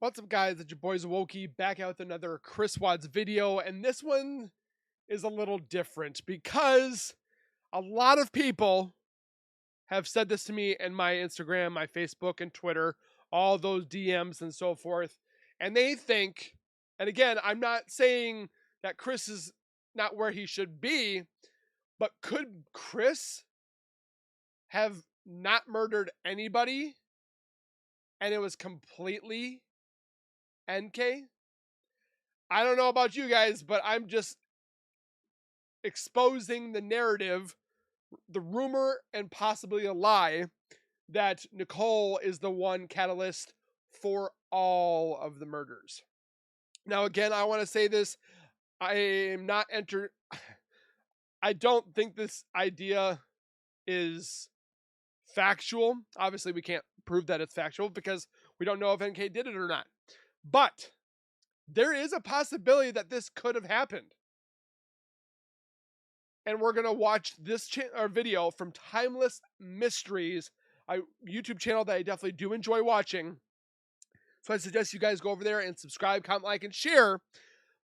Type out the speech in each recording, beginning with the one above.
What's up, guys? It's your boy Zowoki back out with another Chris Watts video, and this one is a little different because a lot of people have said this to me in my Instagram, my Facebook, and Twitter, all those DMs and so forth, and they think, and again, I'm not saying that Chris is not where he should be, but could Chris have not murdered anybody and it was completely NK? I don't know about you guys, but I'm just exposing the narrative, the rumor, and possibly a lie that Nicole is the one catalyst for all of the murders. Now, again, I want to say this. I am not I don't think this idea is factual. Obviously, we can't prove that it's factual because we don't know if NK did it or not. But there is a possibility that this could have happened. And we're going to watch this video from Timeless Mysteries, a YouTube channel that I definitely do enjoy watching. So I suggest you guys go over there and subscribe, comment, like, and share.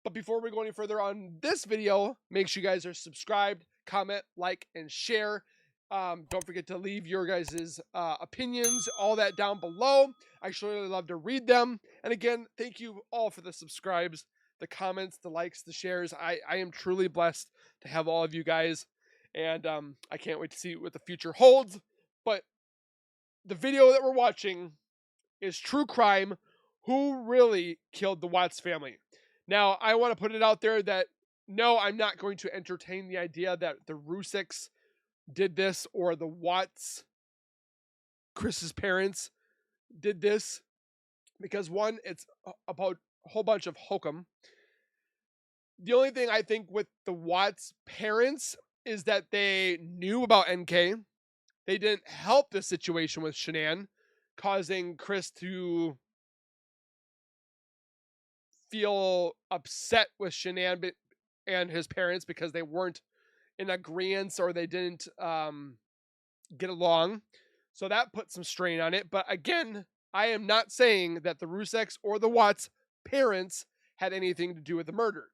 But before we go any further on this video, make sure you guys are subscribed, comment, like, and share. Don't forget to leave your guys' opinions, all that down below. I surely love to read them. And again, thank you all for the subscribes, the comments, the likes, the shares. I am truly blessed to have all of you guys. And I can't wait to see what the future holds. But the video that we're watching is True Crime: Who Really Killed the Watts Family? Now, I want to put it out there that no, I'm not going to entertain the idea that the Rusicks did this or the Watts, Chris's parents, did this, because one, it's about a whole bunch of hokum. The only thing I think with the Watts parents is that they knew about NK. They didn't help the situation with Shanann, causing Chris to feel upset with Shanann and his parents because they weren't in agreement or they didn't get along. So that put some strain on it. But again, I am not saying that the Rusicks or the Watts parents had anything to do with the murder.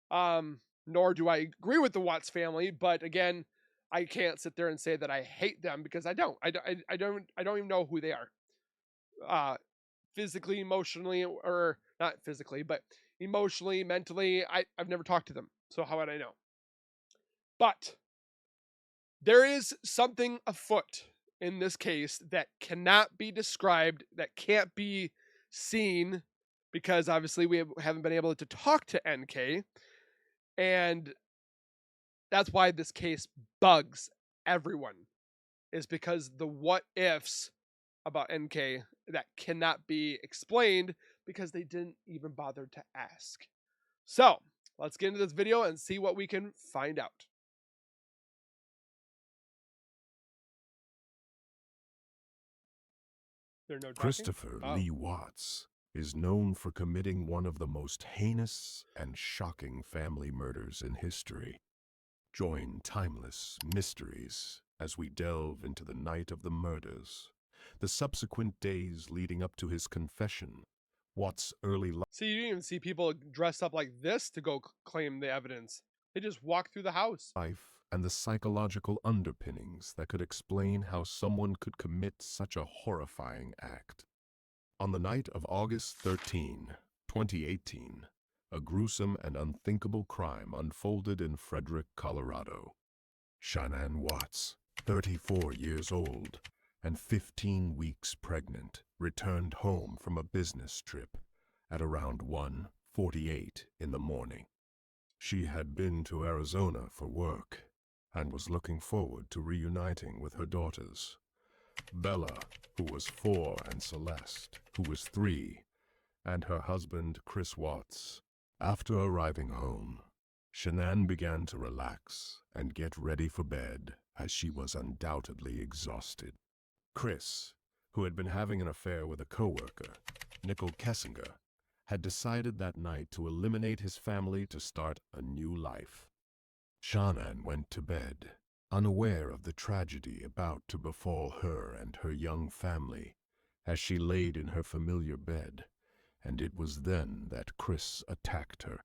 Nor do I agree with the Watts family. But again, I can't sit there and say that I hate them because I don't. I don't even know who they are. Physically, emotionally, or not physically, but emotionally, mentally, I've never talked to them. So how would I know? But there is something afoot in this case that cannot be described, that can't be seen, because obviously we haven't been able to talk to NK. And that's why this case bugs everyone, is because the what ifs about NK that cannot be explained because they didn't even bother to ask. So let's get into this video and see what we can find out. There's no talking? Christopher Lee Watts is known for committing one of the most heinous and shocking family murders in history. Join Timeless Mysteries as we delve into the night of the murders, the subsequent days leading up to his confession, Watts' early life. See, you didn't even see people dressed up like this to go claim the evidence. They just walk through the house. And the psychological underpinnings that could explain how someone could commit such a horrifying act. On the night of August 13, 2018, a gruesome and unthinkable crime unfolded in Frederick, Colorado. Shanannwatts, 34 years old and 15 weeks pregnant, returned home from a business trip at around 1:48 in the morning. She had been to Arizona for work and was looking forward to reuniting with her daughters, Bella, who was 4, and Celeste, who was 3, and her husband, Chris Watts. After arriving home, Shanann began to relax and get ready for bed, as she was undoubtedly exhausted. Chris, who had been having an affair with a coworker, Nicholkessinger, had decided that night to eliminate his family to start a new life. Shanann went to bed, unaware of the tragedy about to befall her and her young family, as she laid in her familiar bed and it was then that Chris attacked her.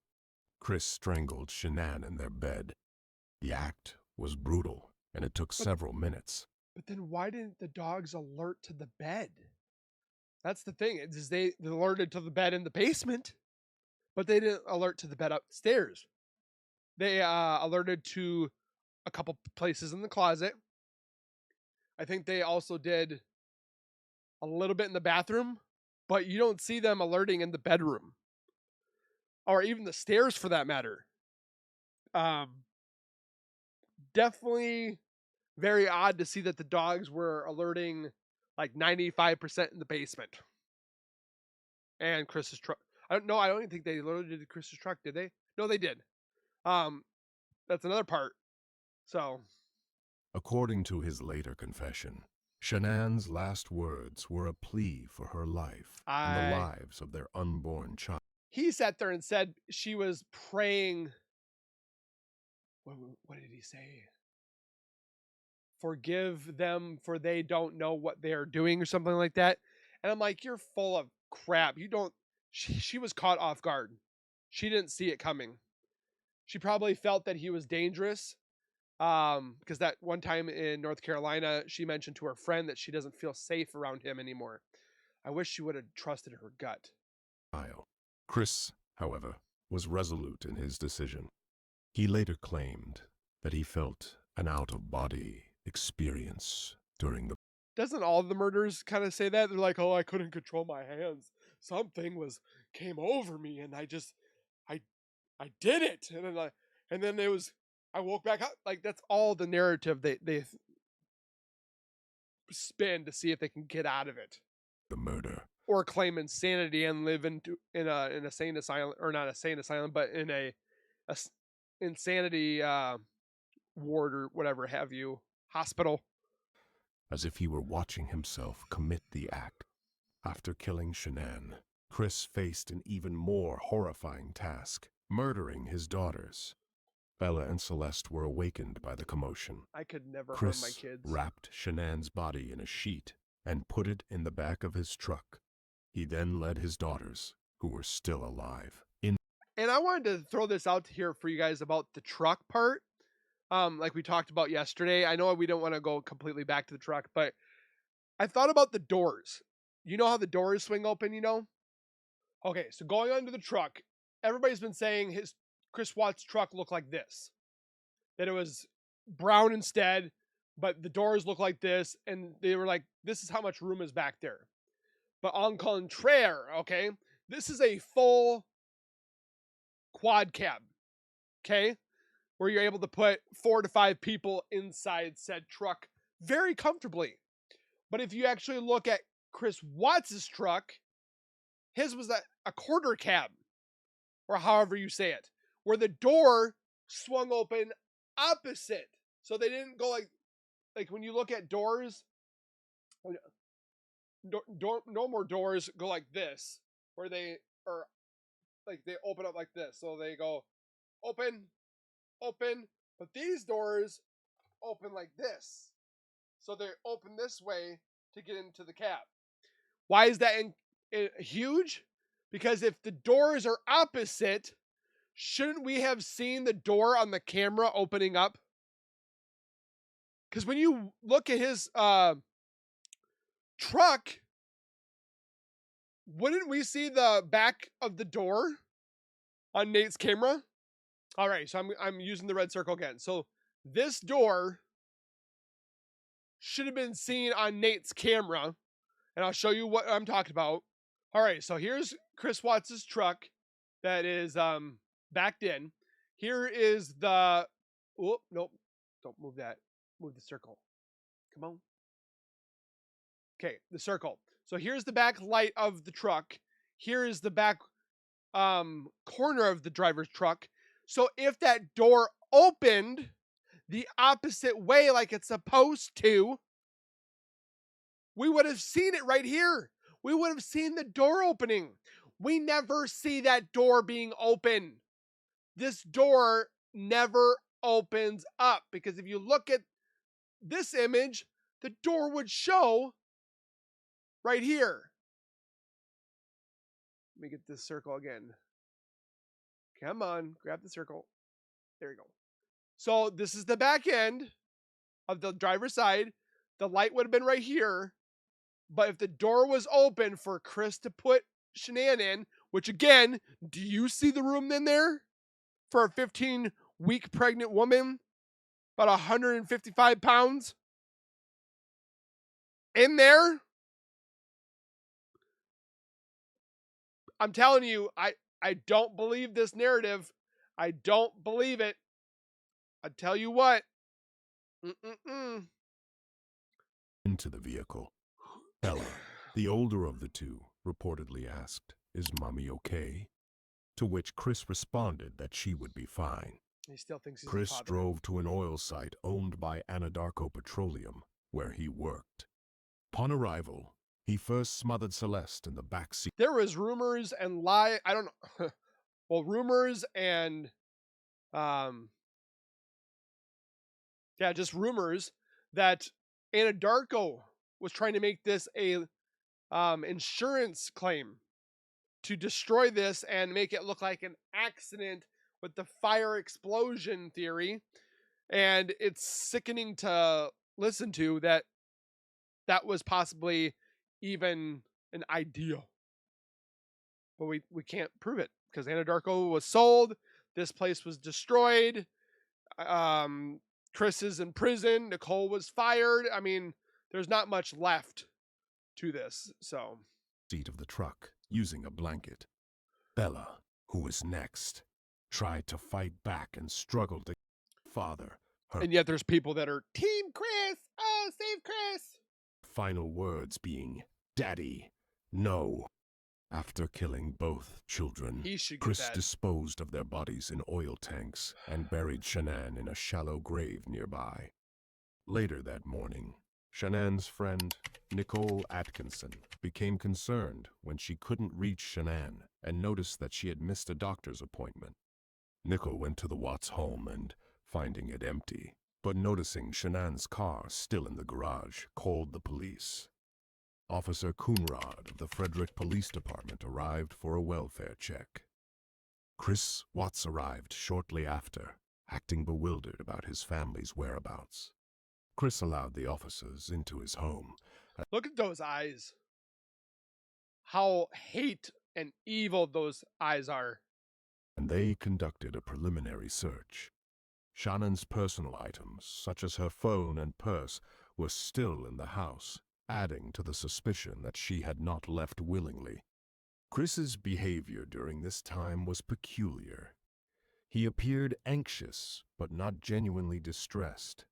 Chris strangled Shanann in their bed. The act was brutal, and it took several minutes. But then why didn't the dogs alert to the bed? That's the thing, is they alerted to the bed in the basement, but they didn't alert to the bed upstairs. They alerted to a couple places in the closet. I think they also did a little bit in the bathroom, but you don't see them alerting in the bedroom or even the stairs for that matter. Definitely very odd to see that the dogs were alerting like 95% in the basement. And Chris's truck. I don't even think they alerted to Chris's truck, did they? No, they did. That's another part. So, According to his later confession, Shanann's last words were a plea for her life and the lives of their unborn child. He sat there and said she was praying. What did he say? Forgive them for they don't know what they're doing or something like that. And I'm like, you're full of crap. You don't. She was caught off guard. She didn't see it coming. She probably felt that he was dangerous. Because that one time in North Carolina, she mentioned to her friend that she doesn't feel safe around him anymore. I wish she would have trusted her gut. Chris, however, was resolute in his decision. He later claimed that he felt an out-of-body experience during the... Doesn't all the murders kind of say that? They're like, oh, I couldn't control my hands. Something came over me and I did it. And then it was, I woke back up. Like, that's all the narrative they spin to see if they can get out of it. The murder. Or claim insanity and live in a sane asylum, or not a sane asylum, but in a insanity ward or whatever have you, hospital. As if he were watching himself commit the act. After killing Shanann, Chris faced an even more horrifying task, murdering his daughters. Bella and Celeste were awakened by the commotion. I could never Chris harm my kids. wrapped Shanann's body in a sheet and put it in the back of his truck. He then led his daughters, who were still alive, in. And I wanted to throw this out here for you guys about the truck part. Like we talked about yesterday. I know we don't want to go completely back to the truck, but I thought about the doors. You know how the doors swing open, you know? Okay, so going onto the truck, everybody's been saying Chris Watts' truck looked like this. That it was brown instead, but the doors look like this, and they were like, this is how much room is back there. But en contraire, okay, this is a full quad cab, okay, where you're able to put 4 to 5 people inside said truck very comfortably. But if you actually look at Chris Watts' truck, his was a quarter cab, or however you say it, where the door swung open opposite. So they didn't go like when you look at doors, no more doors go like this, where they are like they open up like this. So they go open, open, but these doors open like this. So they open this way to get into the cab. Why is that huge? Because if the doors are opposite, shouldn't we have seen the door on the camera opening up? Because when you look at his truck, wouldn't we see the back of the door on Nate's camera? All right, so I'm using the red circle again. So this door should have been seen on Nate's camera, and I'll show you what I'm talking about. All right, so here's Chris Watts' truck that is backed in. Here is the... Oh, nope. Don't move that. Move the circle. Come on. Okay, the circle. So here's the back light of the truck. Here is the back corner of the driver's truck. So if that door opened the opposite way like it's supposed to, we would have seen it right here. We would have seen the door opening. We never see that door being open. This door never opens up, because if you look at this image, the door would show right here. Let me get this circle again. Come on, grab the circle. There you go. So this is the back end of the driver's side. The light would have been right here. But if the door was open for Chris to put Shanann in, which again, do you see the room in there for a 15-week pregnant woman? About 155 pounds in there? I'm telling you, I don't believe this narrative. I don't believe it. I tell you what. Into the vehicle. Bella, the older of the two, reportedly asked, "Is Mommy okay?" To which Chris responded that she would be fine. He still thinks he's Chris a father. drove to an oil site owned by Anadarko Petroleum, where he worked. Upon arrival, he first smothered Celeste in the back seat. There was rumors and I don't know. Well, rumors and just rumors that Anadarko was trying to make this a insurance claim to destroy this and make it look like an accident with the fire explosion theory. And it's sickening to listen to that was possibly even an idea. But we can't prove it because Anadarko was sold. This place was destroyed. Chris is in prison. Nicole was fired. I mean, there's not much left to this. So, seat of the truck, using a blanket. Bella, who was next, tried to fight back and struggled to father. And yet there's people that are Team Chris. Oh, save Chris. Final words being, "Daddy, no." After killing both children, Chris disposed of their bodies in oil tanks and buried Shanann in a shallow grave nearby. Later that morning, Shanann's friend, Nicole Atkinson, became concerned when she couldn't reach Shanann and noticed that she had missed a doctor's appointment. Nicole went to the Watts home and, finding it empty, but noticing Shanann's car still in the garage, called the police. Officer Coonrod of the Frederick Police Department arrived for a welfare check. Chris Watts arrived shortly after, acting bewildered about his family's whereabouts. Chris allowed the officers into his home. Look at those eyes. How hate and evil those eyes are. And they conducted a preliminary search. Shannon's personal items, such as her phone and purse, were still in the house, adding to the suspicion that she had not left willingly. Chris's behavior during this time was peculiar. He appeared anxious, but not genuinely distressed,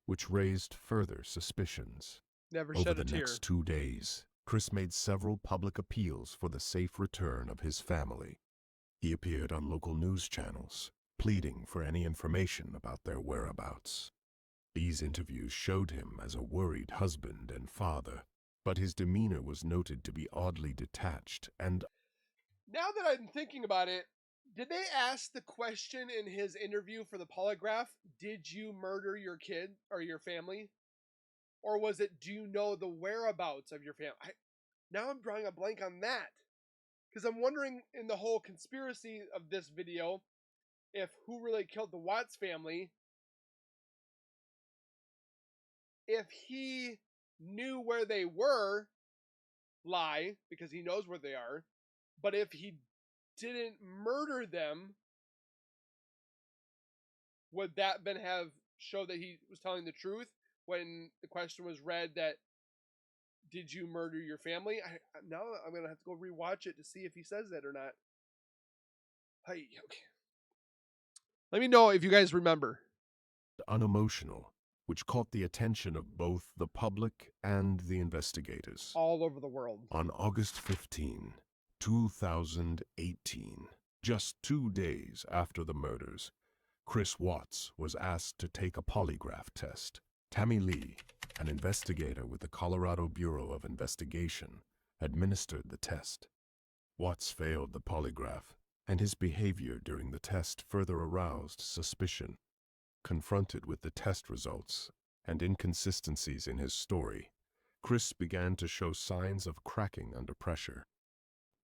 which raised further suspicions. Never Over shed a the tear. next 2 days, Chris made several public appeals for the safe return of his family. He appeared on local news channels, pleading for any information about their whereabouts. These interviews showed him as a worried husband and father, but his demeanor was noted to be oddly detached and... Now that I'm thinking about it, did they ask the question in his interview for the polygraph, did you murder your kid or your family? Or was it, do you know the whereabouts of your family? Now I'm drawing a blank on that. Because I'm wondering in the whole conspiracy of this video, if who really killed the Watts family, if he knew where they were, lie, because he knows where they are, but if he didn't murder them, would that then have showed that he was telling the truth when the question was read that, did you murder your family? Now I'm going to have to go rewatch it to see if he says that or not. Hey, okay. Let me know if you guys remember. Unemotional, which caught the attention of both the public and the investigators. All over the world. On August 15, 2018, just 2 days after the murders, Chris Watts was asked to take a polygraph test. Tammy Lee, an investigator with the Colorado Bureau of Investigation, administered the test. Watts failed the polygraph, and his behavior during the test further aroused suspicion. Confronted with the test results and inconsistencies in his story, Chris began to show signs of cracking under pressure.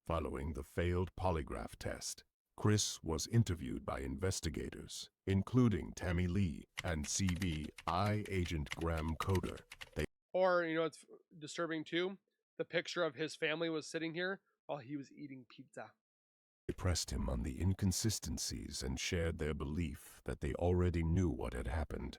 Following the failed polygraph test, Chris was interviewed by investigators, including Tammy Lee and CBI agent Graham Coder. Or, you know, it's disturbing too. The picture of his family was sitting here while he was eating pizza. They pressed him on the inconsistencies and shared their belief that they already knew what had happened.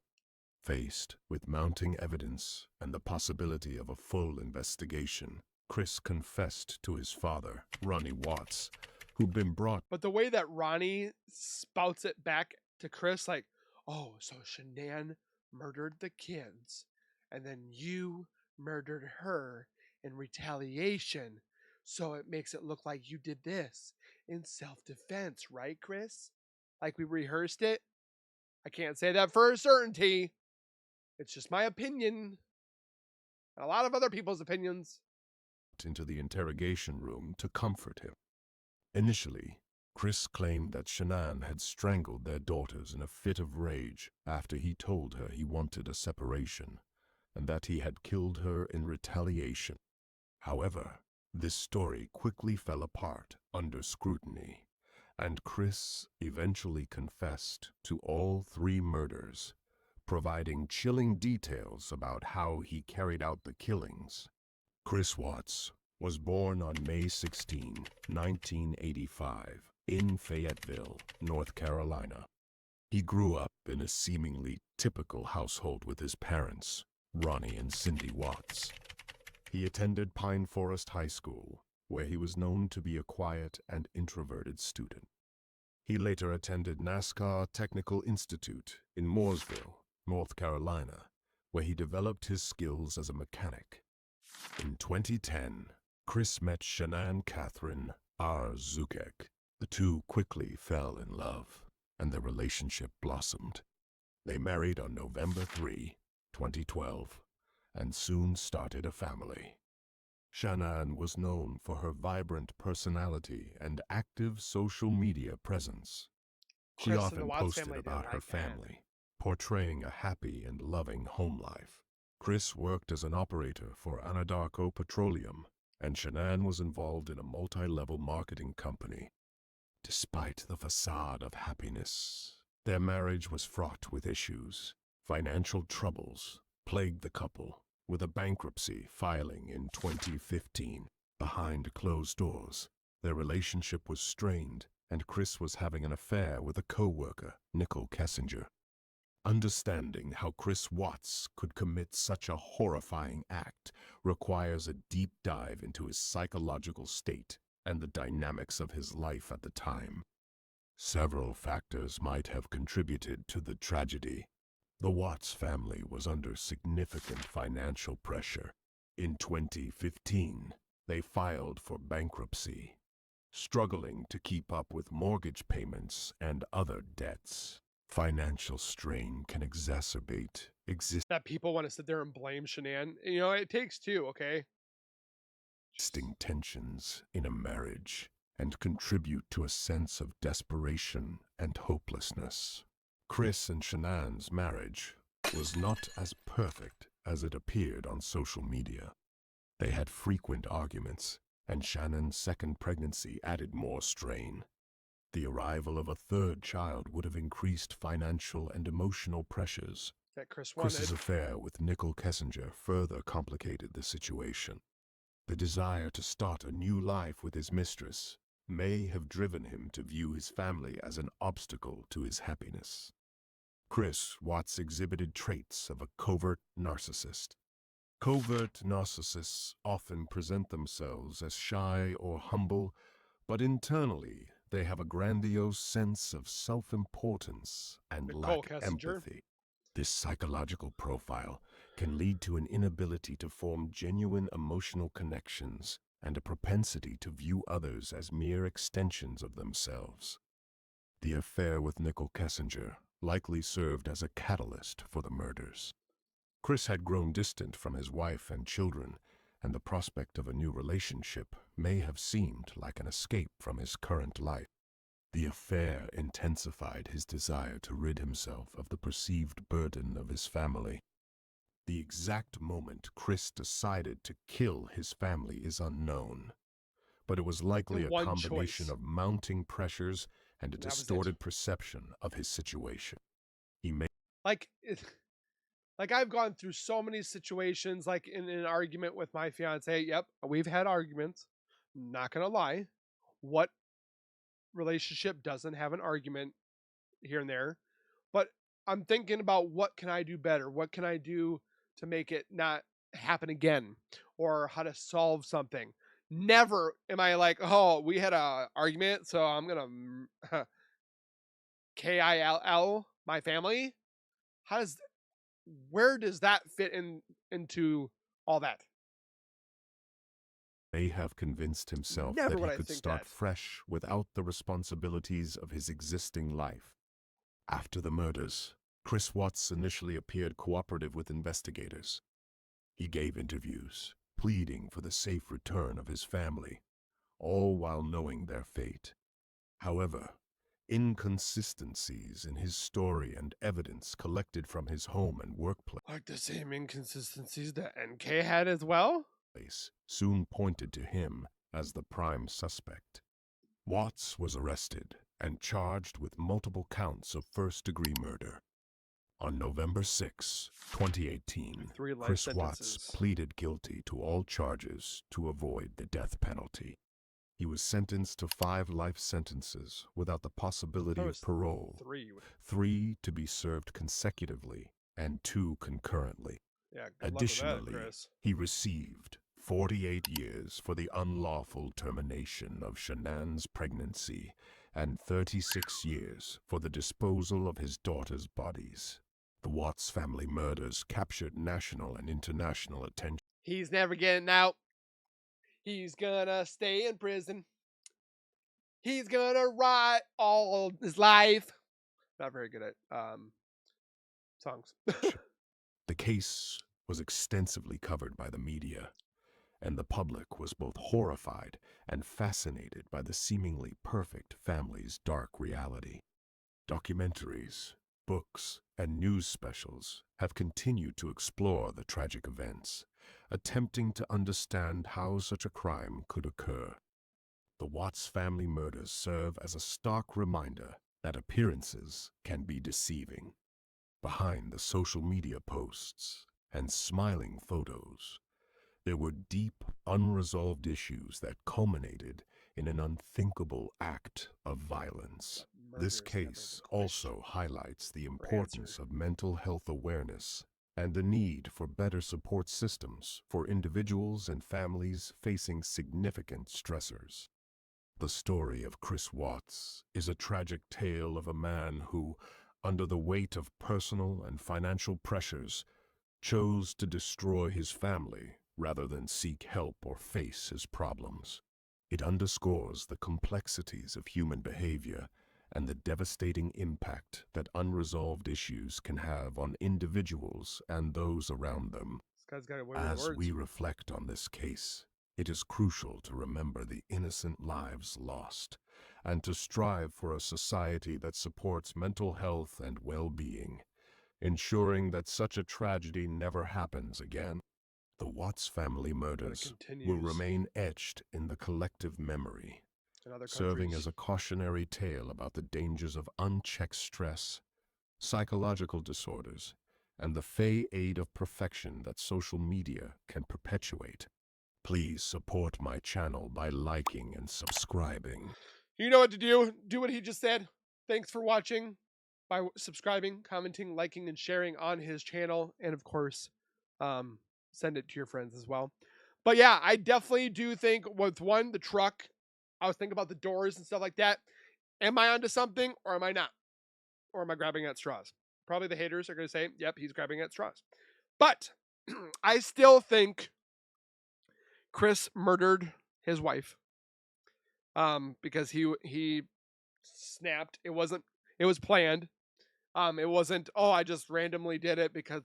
Faced with mounting evidence and the possibility of a full investigation, Chris confessed to his father, Ronnie Watts, who'd been brought. But the way that Ronnie spouts it back to Chris, like, oh, so Shanann murdered the kids, and then you murdered her in retaliation. So it makes it look like you did this in self-defense, right, Chris? Like we rehearsed it? I can't say that for a certainty. It's just my opinion. And a lot of other people's opinions. Into the interrogation room to comfort him. Initially, Chris claimed that Shanann had strangled their daughters in a fit of rage after he told her he wanted a separation, and that he had killed her in retaliation. However, this story quickly fell apart under scrutiny, and Chris eventually confessed to all 3 murders, providing chilling details about how he carried out the killings. Chris Watts was born on May 16, 1985, in Fayetteville, North Carolina. He grew up in a seemingly typical household with his parents, Ronnie and Cindy Watts. He attended Pine Forest High School, where he was known to be a quiet and introverted student. He later attended NASCAR Technical Institute in Mooresville, North Carolina, where he developed his skills as a mechanic. In 2010, Chris met Shanann Catherine R. Zukek. The two quickly fell in love, and their relationship blossomed. They married on November 3, 2012, and soon started a family. Shanann was known for her vibrant personality and active social media presence. She Chris and often the Watts posted family about didn't her like that. family, portraying a happy and loving home life. Chris worked as an operator for Anadarko Petroleum, and Shanann was involved in a multi-level marketing company. Despite the facade of happiness, their marriage was fraught with issues. Financial troubles plagued the couple, with a bankruptcy filing in 2015. Behind closed doors, their relationship was strained, and Chris was having an affair with a co-worker, Nicholkessinger. Understanding how Chris Watts could commit such a horrifying act requires a deep dive into his psychological state and the dynamics of his life at the time. Several factors might have contributed to the tragedy. The Watts family was under significant financial pressure. In 2015, they filed for bankruptcy, struggling to keep up with mortgage payments and other debts. Financial strain can exacerbate That people want to sit there and blame Shanann. You know, it takes two, okay? existing tensions in a marriage and contribute to a sense of desperation and hopelessness. Chris and Shanann's marriage was not as perfect as it appeared on social media. They had frequent arguments, and Shannon's second pregnancy added more strain. The arrival of a third child would have increased financial and emotional pressures. That Chris wanted. Chris's affair with Nicholkessinger further complicated the situation. The desire to start a new life with his mistress may have driven him to view his family as an obstacle to his happiness. Chris Watts exhibited traits of a covert narcissist. Covert narcissists often present themselves as shy or humble, but internally they have a grandiose sense of self-importance and lack Nicholkessinger. empathy. This psychological profile can lead to an inability to form genuine emotional connections and a propensity to view others as mere extensions of themselves. The affair with Nicholkessinger likely served as a catalyst for the murders. Chris had grown distant from his wife and children, and the prospect of a new relationship may have seemed like an escape from his current life. The affair intensified his desire to rid himself of the perceived burden of his family. The exact moment Chris decided to kill his family is unknown, but it was likely a one combination choice. of mounting pressures and a And that was it. distorted perception of his situation. He made Like, like I've gone through so many situations, like in an argument with my fiance. Yep, we've had arguments. Not gonna lie. What relationship doesn't have an argument here and there? But I'm thinking about what can I do better? What can I do to make it not happen again? Or how to solve something. Never am I like, oh, we had a argument, so I'm gonna kill my family. How does where does that fit into all that? may have convinced himself Never that would he I could think start that. fresh without the responsibilities of his existing life. After the murders, Chris Watts initially appeared cooperative with investigators. He gave interviews, pleading for the safe return of his family, all while knowing their fate. However, inconsistencies in his story and evidence collected from his home and workplace Like the same inconsistencies that NK had as well? soon pointed to him as the prime suspect. Watts was arrested and charged with multiple counts of first-degree murder. On November 6, 2018, 3 life Chris Watts sentences. pleaded guilty to all charges to avoid the death penalty. He was sentenced to 5 life sentences without the possibility That of was parole, 3. 3 to be served consecutively and 2 concurrently. Yeah, good luck with that, Additionally, Chris. he received 48 years for the unlawful termination of Shanann's pregnancy and 36 years for the disposal of his daughter's bodies. The Watts family murders captured national and international attention. He's never getting out. He's gonna stay in prison. He's gonna rot all his life. Not very good at songs. The case was extensively covered by the media, and the public was both horrified and fascinated by the seemingly perfect family's dark reality. Documentaries, books, and news specials have continued to explore the tragic events, attempting to understand how such a crime could occur. The Watts family murders serve as a stark reminder that appearances can be deceiving. Behind the social media posts and smiling photos, there were deep, unresolved issues that culminated in an unthinkable act of violence. This case also highlights the importance of mental health awareness and the need for better support systems for individuals and families facing significant stressors. The story of Chris Watts is a tragic tale of a man who, under the weight of personal and financial pressures, chose to destroy his family rather than seek help or face his problems. It underscores the complexities of human behavior and the devastating impact that unresolved issues can have on individuals and those around them. This guy's got away with As words. we reflect on this case, it is crucial to remember the innocent lives lost and to strive for a society that supports mental health and well-being, ensuring that such a tragedy never happens again. The Watts family murders will remain etched in the collective memory, serving as a cautionary tale about the dangers of unchecked stress, psychological disorders, and the fade of perfection that social media can perpetuate. Please support my channel by liking and subscribing. You know what to do. Do what he just said. Thanks for watching by subscribing, commenting, liking, and sharing on his channel. And of course, send it to your friends as well. But yeah, I definitely do think with the truck, I was thinking about the doors and stuff like that. Am I onto something or am I not? Or am I grabbing at straws? Probably the haters are going to say, yep, he's grabbing at straws. But I still think Chris murdered his wife because he snapped. It was planned. It wasn't, oh, I just randomly did it because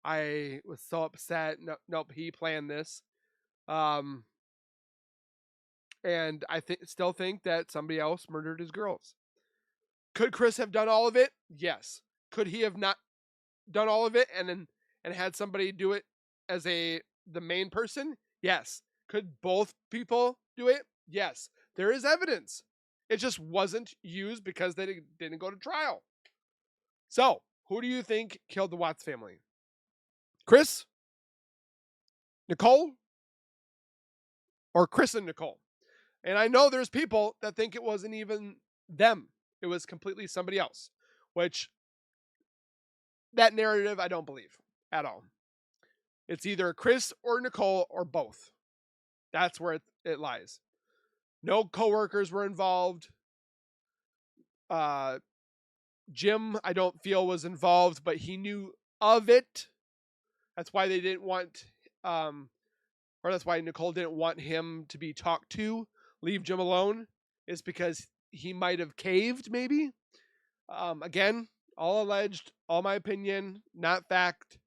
I was so upset. No, nope, he planned this. And I still think that somebody else murdered his girls. Could Chris have done all of it? Yes. Could he have not done all of it and had somebody do it as the main person? Yes. Could both people do it? Yes, there is evidence. It just wasn't used because they didn't go to trial. So, who do you think killed the Watts family? Chris, Nicole, or Chris and Nicole? And I know there's people that think it wasn't even them. It was completely somebody else, which that narrative I don't believe at all. It's either Chris or Nicole or both. That's where it lies. No coworkers were involved. Uh, Jim, I don't feel was involved, but he knew of it. That's why they didn't want, or that's why Nicole didn't want him to be talked to. Leave Jim alone. Is because he might have caved, maybe. Again, all alleged, all my opinion, not fact.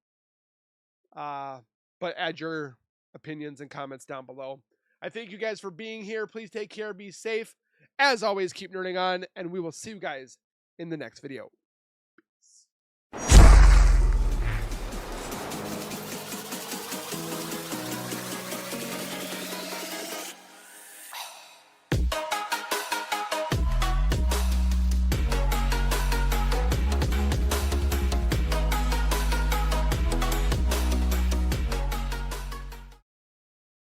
But add your opinions and comments down below. I thank you guys for being here. Please take care, be safe. As always, keep nerding on, and we will see you guys in the next video.